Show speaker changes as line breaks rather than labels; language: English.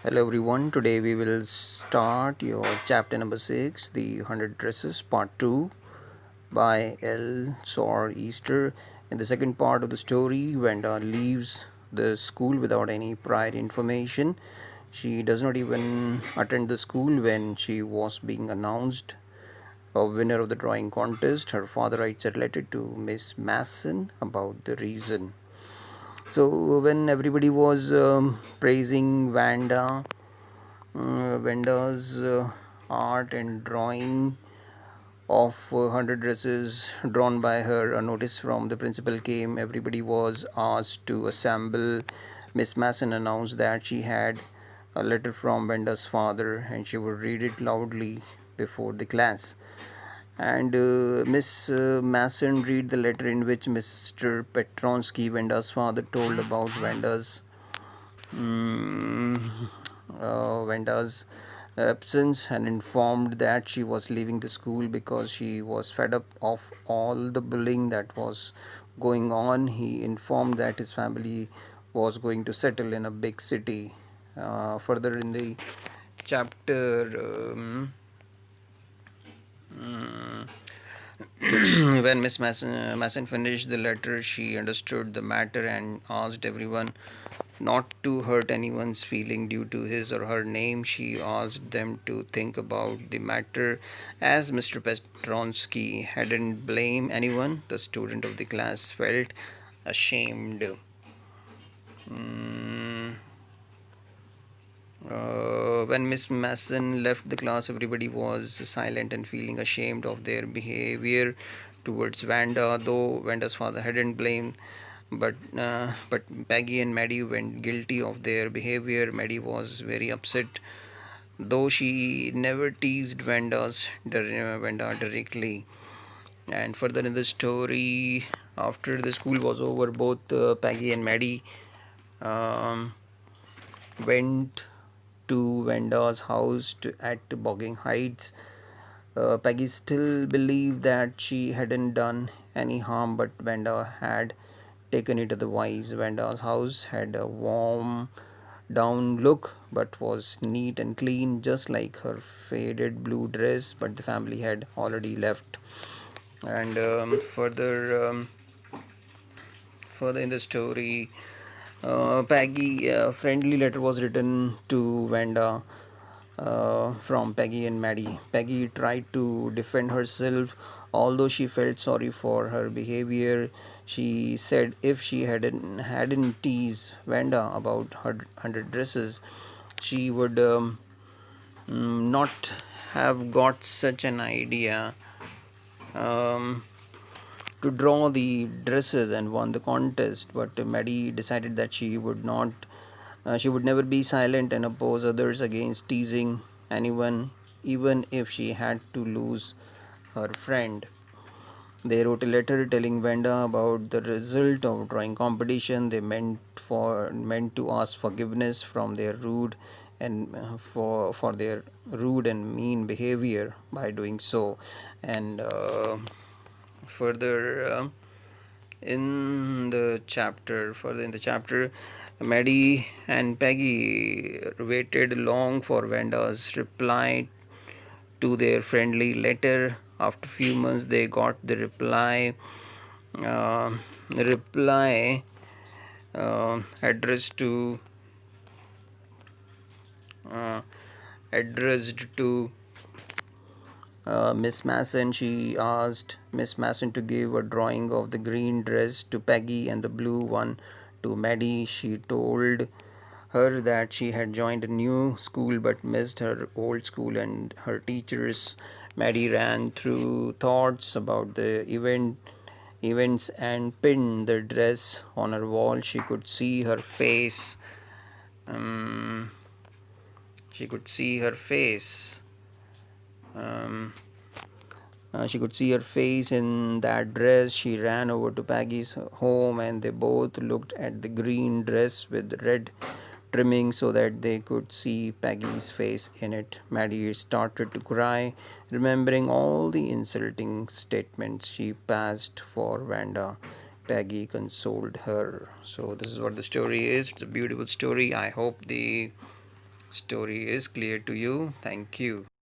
Hello everyone, today we will start your chapter number 6, The 100 Dresses, part 2 by L. Sor Easter. In the second part of the story, Wenda leaves the school without any prior information. She does not even attend the school when she was being announced a winner of the drawing contest. Her father writes a letter to Miss Masson about the reason. So when everybody was praising Venda's art and drawing of 100 dresses drawn by her, a notice from the principal came. Everybody was asked to assemble. Miss Masson announced that she had a letter from Venda's father and she would read it loudly before the class. And Miss Masson read the letter in which Mr. Petronsky, Venda's father, told about Venda's absence and informed that she was leaving the school because she was fed up of all the bullying that was going on. He informed that his family was going to settle in a big city. Further in the chapter, when Miss Masson finished the letter, she understood the matter and asked everyone not to hurt anyone's feeling due to his or her name. She asked them to think about the matter as Mr. Petronsky hadn't blamed anyone. The student of the class felt ashamed. Mm, when Miss Masson left the class, everybody was silent and feeling ashamed of their behavior towards Vanda, though Vanda's father hadn't blamed. But Peggy and Maddie went guilty of their behavior. Maddie was very upset, though she never teased Vanda directly. And further in the story, after the school was over, both Peggy and Maddie um, went to Vanda's house at Bogging Heights. Peggy still believed that she hadn't done any harm, but Vanda had taken it otherwise. Vanda's house had a warm down look but was neat and clean, just like her faded blue dress, but the family had already left. And further in the story, Peggy, a friendly letter was written to Vanda from Peggy and Maddie. Peggy tried to defend herself, although she felt sorry for her behavior. She said if she hadn't teased Vanda about her 100 dresses, she would not have got such an idea um, to draw the dresses and won the contest. But Maddie decided that she would never be silent and oppose others against teasing anyone, even if she had to lose her friend. They wrote a letter telling Vanda about the result of drawing competition. They meant to ask forgiveness from their rude and for their rude and mean behavior by doing so. And further further in the chapter, Maddie and Peggy waited long for Vanda's reply to their friendly letter. After a few months, they got the uh, reply addressed to uh, addressed to Miss Masson. She asked Miss Masson to give a drawing of the green dress to Peggy and the blue one to Maddie. She told her that she had joined a new school but missed her old school and her teachers. Maddie ran through thoughts about the events and pinned the dress on her wall. Um, she could see her face. Um, she could see her face in that dress. She ran over to Peggy's home and they both looked at the green dress with red trimming so that they could see Peggy's face in it. Maddie started to cry, remembering all the insulting statements she passed for Vanda. Peggy consoled her. So, this is what the story is. It's a beautiful story. I hope the story is clear to you. Thank you.